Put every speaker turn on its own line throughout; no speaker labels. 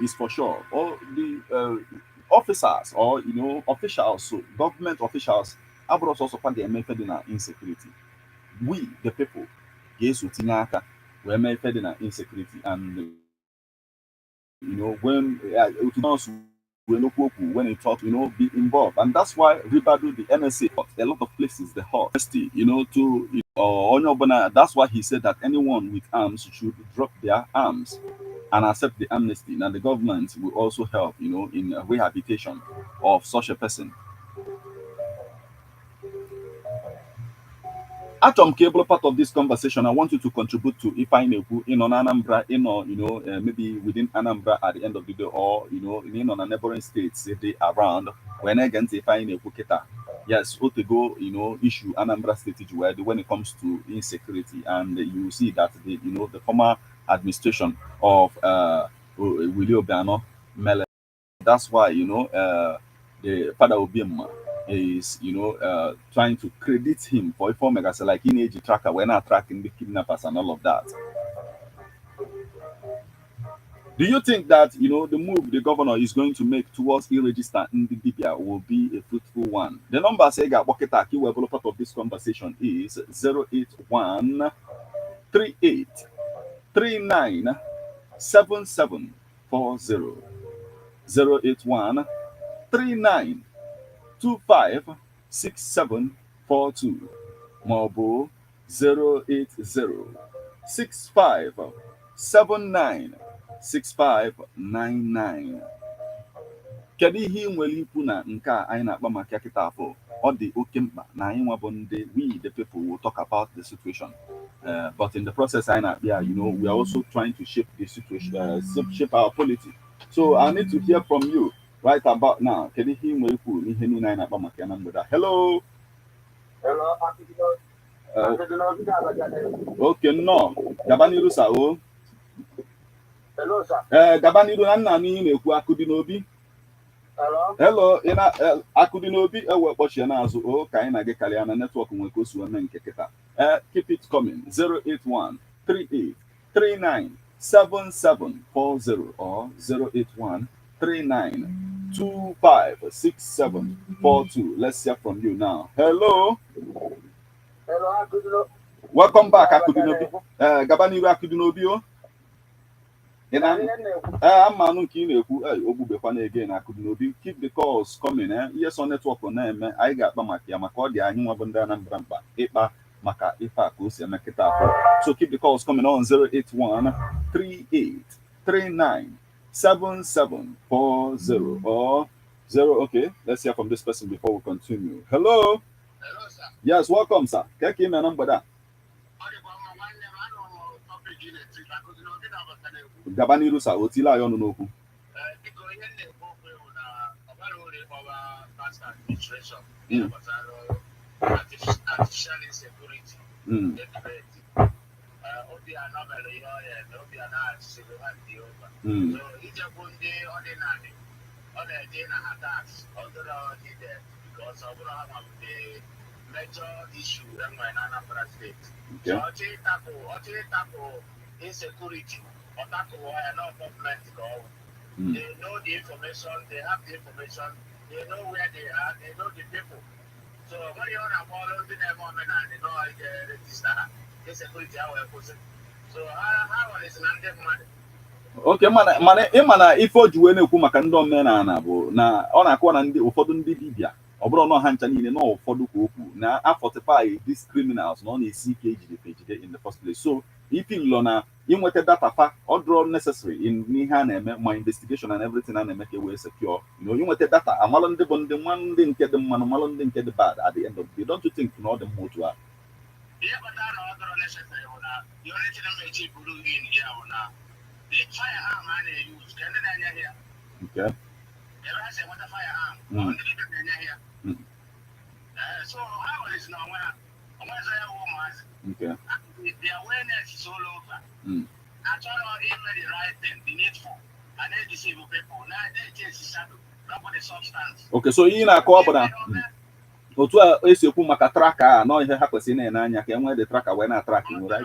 is for sure. All the officers or officials, so government officials, abroad also part the method in our insecurity. We the people, yes, utinaka, we method in our insecurity, and when it talk, be involved, and that's why Ribadu, the NSA, a lot of places, the hot, to that's why he said that anyone with arms should drop their arms and accept the amnesty. And the government will also help, in rehabilitation of such a person. Atom cable part of this conversation. I want you to contribute to if I know in on Anambra, maybe within Anambra at the end of the day, or in on a neighboring states if they around. When again, if I know Keta, yes, Otego, issue Anambra state where when it comes to insecurity, and you see that the former administration of Willie Obiano Mele. That's why the father Obiema is trying to credit him for a form like in age tracker when tracking the kidnappers and all of that. Do you think that the move the governor is going to make towards e-register in the Libya will be a fruitful one? The number say got Waketaki, where part of this conversation is 081 38 39 7740. 081 39256742 maọbụ 08065796599. Kedu ihe ị nwere ikwu na nke a anyị na-akpa maka kịta afọ? Ọ dị oke mkpa na anyị nwa bụ ndị we the people will talk about the situation. But in the process anyị na-akpịa, we are also trying to shape the situation, shape our politics. So I need to hear from you right about now. Kedu ihe ị nwere ikwu n'ihe niile anyị na-akpa maka ya na mgbede? Hello.
Hello.
Okay, no. Gaba n'iru sa o.
Hello, sir.
Gaba n'iru na nna anyị na-ekwu akụdị n'obi.
Hello.
Hello, akụdị n'obi ewe kpọchie n'azụ o ka anyị na-aga karịa na netwọk nwere ka o si eme nke kịta. Keep it coming. 081 38 39 7740 or 081 39256742. Let's hear from you now. Hello.
Hello, Akudino.
Welcome back, Akudinobi. Gabaniru Akudinobi. I'm again, Akudinobi. Keep the calls coming. Yes, on network on them. I got Bamaki. I'm a cordia. I knew Abundana Bramba. Epa Maka Epa Kusi and Makita. So keep the calls coming on 081 38 39 7740 or 0. Okay, let's hear from this person before we continue. Hello.
Hello, sir.
Yes, welcome, sir. Can you my number that? Gabaniru sa otila yo nunoku.
Artificial insecurity. Because of the major issue in Anambra State.
Okay.
So, tackle insecurity or tackle why no government go. They know the information, they have the information, they know where they are, they know the people. So, what you want to follow the moment and they know how to register insecurity. So, how is it not money?
Okay, mana ife o ji wee na-ekwu maka ndị omenala bụ na ọ na-akọwa na ndị ụfọdụ ndị dibịa ọ bụrụ na ọha ncha niile na ụfọdụ ka okwu na afọtify these criminals na ọ na-esi ike ejide in the first place. So ife nlọ na inweta data fa ọ dụrọ necessary in ihe a na-eme ma investigation and everything a na-eme ka e wee secure. Inweta data amalụ ndị bụ ndị nwa ndị nke dị mmanụ malụ ndị nke dị bad at the end of the day. Don't you think na ọ dị mma otu a?
The only thing I'm achieve in here now. The firearm they use, can they here?
Okay.
Ever say what a firearm? Only here. So how is now where
okay.
The awareness is all over. I told him the right thing, the needful, and they deceive people. Now they change the shadow, not the substance.
Okay, so you na ko abana. Otu a esiokwu maka tracker no ihe ha kwesị na anya ka enwe the tracker wee na track you, right?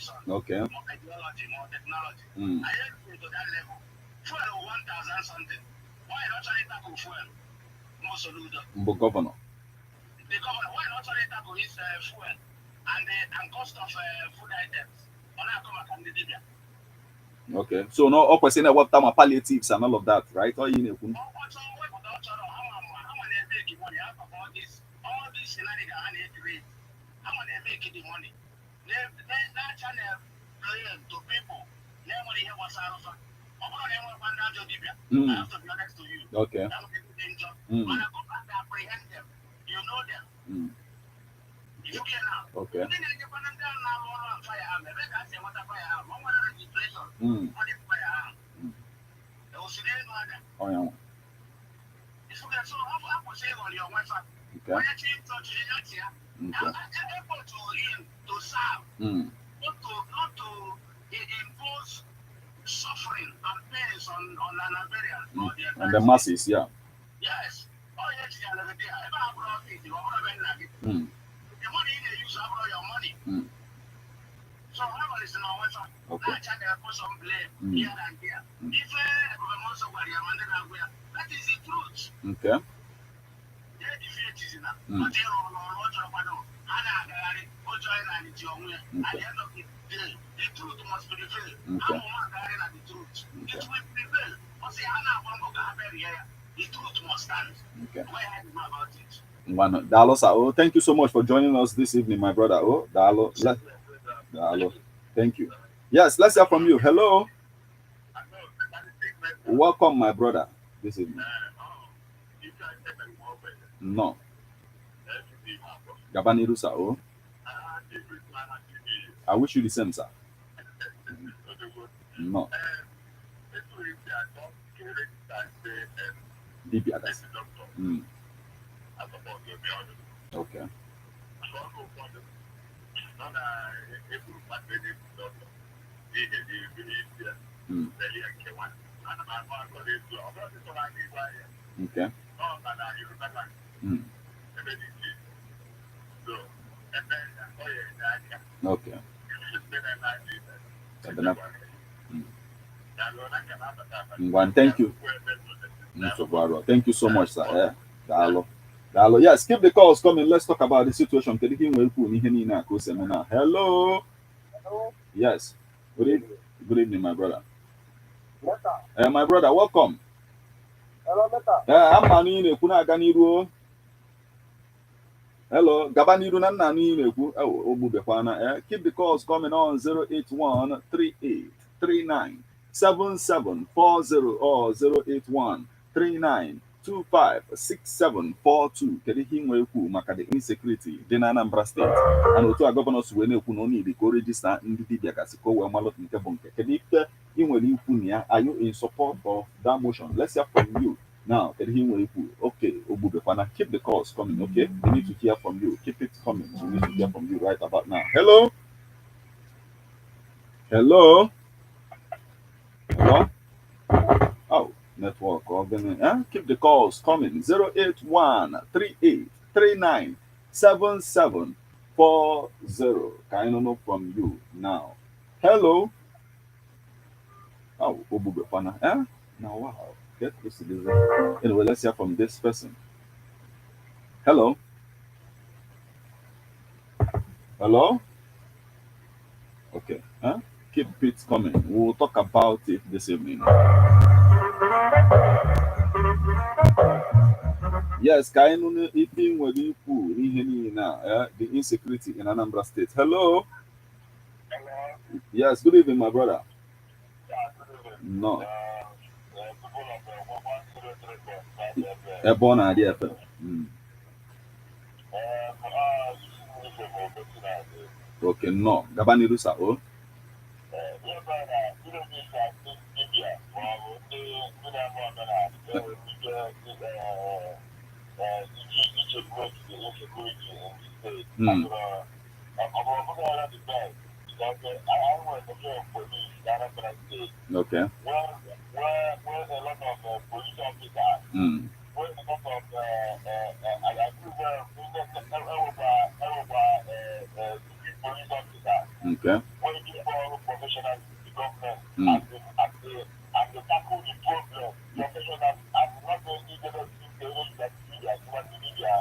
information,
Okay.
more ideology, more technology. I didn't go to that level. Fuel 1,000 something. Why not try to tackle fuel? More Soludo.
Governor.
The governor, why not try to tackle his fuel and cost of food items? On our come and Libya.
Okay. So no all question about time palliatives and all of that, right? Or you know.
All this shenanigans and it create. How they make the money? That channel playing to people. Nobody here was alpha. I have to be honest to you.
Okay.
I'm getting job. When I go back to apprehend them, you know them. You get now.
Okay.
Then you put them down now on firearm. If I say what a firearm, I want a registration. What is firearm? They will see them like that.
Oh yeah.
If you get so I will say on your website.
Okay.
When you change to the I'm able to serve. Not to impose suffering and pains on Nigerians.
And the masses, yeah.
Yes. Oh, yes, yeah, I have brought it. You want to the money they use to borrow your money. So, whatever is in our website, I try to put some blame here and there. If that is the truth.
Okay.
Yeah, the faith is enough. But you know, at the end of the day, the truth must prevail. I'm the truth. It will prevail. But see, the truth must stand.
Okay.
Why I know about it?
Dalo, oh, thank you so much for joining us this evening, my brother. Oh, Dalo. Dalo. Thank you. Yes, let's hear from you. Hello. Welcome, my brother, this evening. No. Gabani oh. I wish you the same, sir. No. Okay. Okay. Okay. One, thank you. Thank you so much, sir. Dalo. Yes, keep the calls coming. Let's talk about the situation. Hello. Yes. Good evening, my brother. My brother, welcome. I'm Manine Kunagani. Hello, Gabaniru Nani. Keep the calls coming on 081 38 39 7740 or 081 39 256742. Kedihimweku maka the insecurity dị na Anambra State. And otu a governors wee na-ekwu na ọ need to register ndị dibịa gasị ka o wee malụ nke bụ nke. Kedu ife ị nwere ikwu na ya? Are you in support of that motion? Let's hear from you. Now, okay, Obubekwana, keep the calls coming, okay? We need to hear from you. Keep it coming. We need to hear from you right about now. Hello? Hello? Hello? Oh, network. Keep the calls coming. 081 38 39 7740. Can I know from you now? Hello? Oh, Obubekwana. Now, wow. Anyway, let's hear from this person. Hello. Hello. Okay. Keep it coming. We'll talk about it this evening. Yes, the insecurity in Anambra State. Hello. Yes, good evening, my brother. No. EBEONADI103FM. Okay, no. Gabani Rusa, oh. Okay.
Where a lot of police officers, where a lot of police officers,
okay.
when they professionals in the government and they tackle the problem professionals and not only they don't think they know that media human media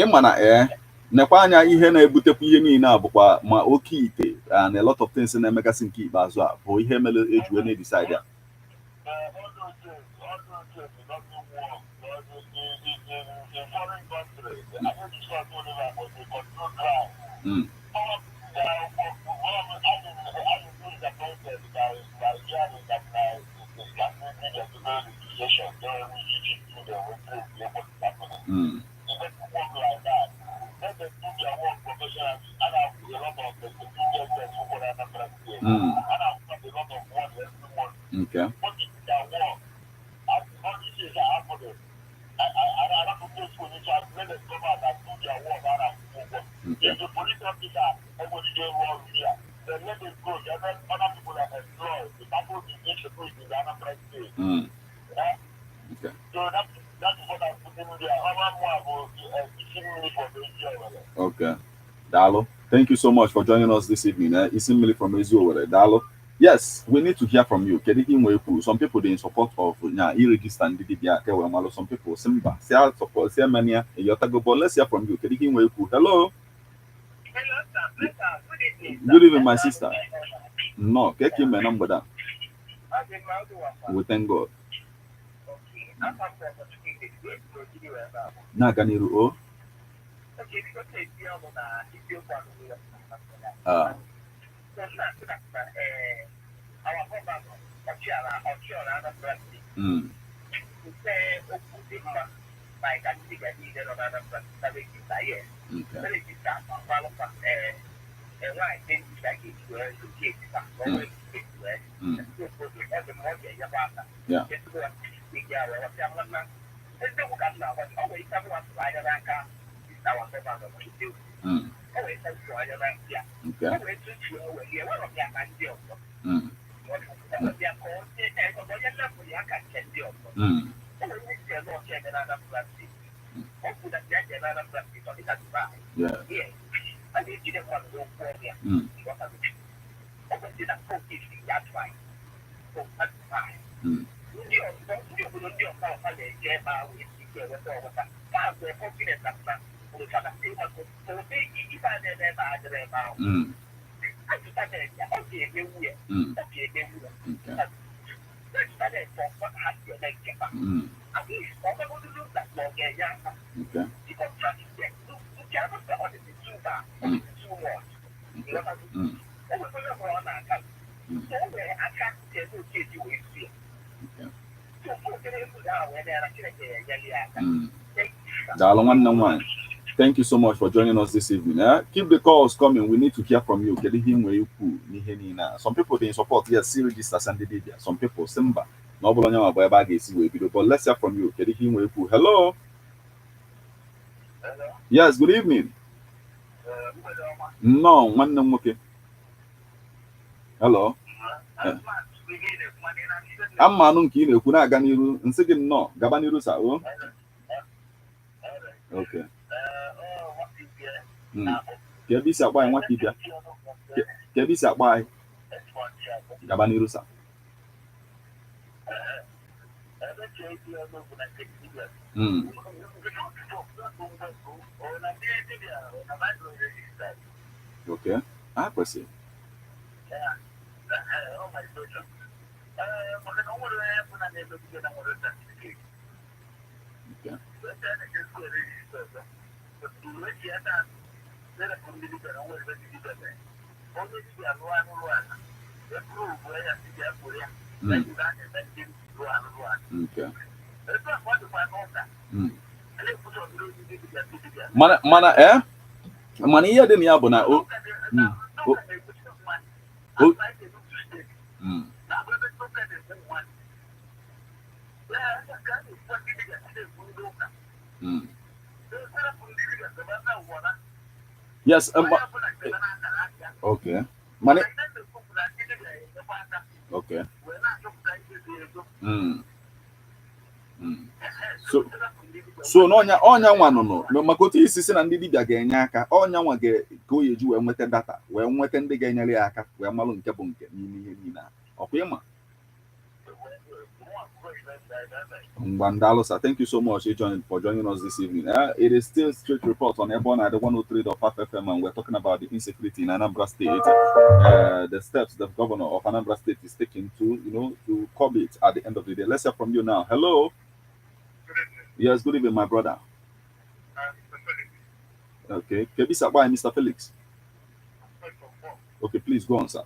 mana nekwa anya ihe na-ebutekwa ihe niile a bụkwa ma oke ite and a lot of things na-emegasị nke ikpeazụ a bụ ihe mere eji wee na-decide ya. Okay. Okay. Dalo, thank you so much for joining us this evening. It's Emily from Ezuowere. Dalo. Yes, we need to hear from you. Some people they in support of e-register and DDBA. Some people Simba. Say support, say mania, Yotago, but let's hear from you. Hello.
Hello, sir. Good evening.
Good evening, my sister. No, get him my number down. We thank God. Naganiru. Thank you so much for joining us this evening. Keep the calls coming. We need to hear from you. Some people they support, yes, see register. Some people Simba. But let's hear from you. Hello.
Hello.
Yes, good evening. No, one no okay. Hello. I'm Manunki, Kuna Ganiru, and second no, Gabaniru Sao. Okay. Kebisa by what Tibia? Kebisa by Gabanirusa. Okay. I proceed. Okay. Mana iya din ya bona o. Yes, okay. Money. Okay. So n'ọnya nwa nọ maka otu isi si na ndị dibịa ga-enye aka ọnya nwa ka o yeji wee nweta data wee nweta ndị ga-enyere ya aka wee malụ nke bụ nke n'ime ihe niile ọkwa ịma Mbandalosa, thank you so much for joining us this evening. It is still Straight Report on EBEONADI103.5 FM, and we're talking about the insecurity in Anambra State, the steps the governor of Anambra State is taking to curb it at the end of the day. Let's hear from you now. Hello.
Good evening.
Yes, good evening, my brother.
Mr. Felix.
Okay. Kebisa, why, Mr. Felix? Okay, please go on, sir.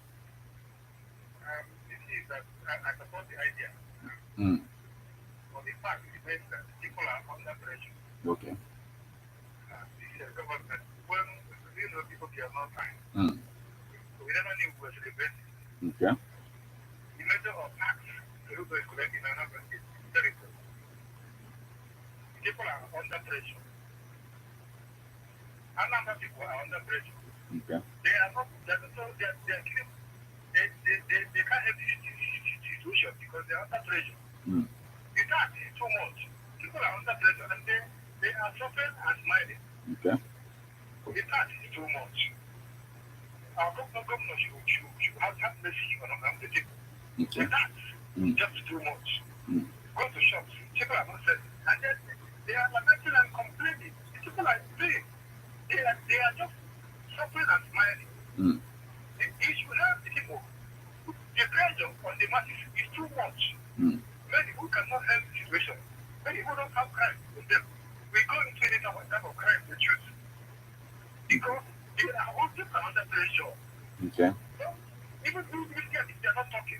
This is that I support the idea. For the fact remains that people are under pressure.
Okay.
The government, when people are not time, so we never knew we were celebrating.
Okay.
The measure of tax everybody is collecting in Anambra State is very good. People are under pressure. Anambra people are under pressure.
Okay.
They are not, they can't help the situation because they are under pressure. The tax is too much. People are under pressure and they are suffering and smiling.
Okay.
The tax is too much. Our governor should have mercy on the people.
Okay.
The tax is just too much. Go to shops, people are not selling. And then they are lamenting and complaining. The people are paying. They are just suffering and smiling. It should help the people. The pressure on the masses is too much. Many people cannot help the situation. Many people don't have crime with them. We go into any type of crime they choose. Because they are all people under pressure.
Okay.
So, even if they are not talking,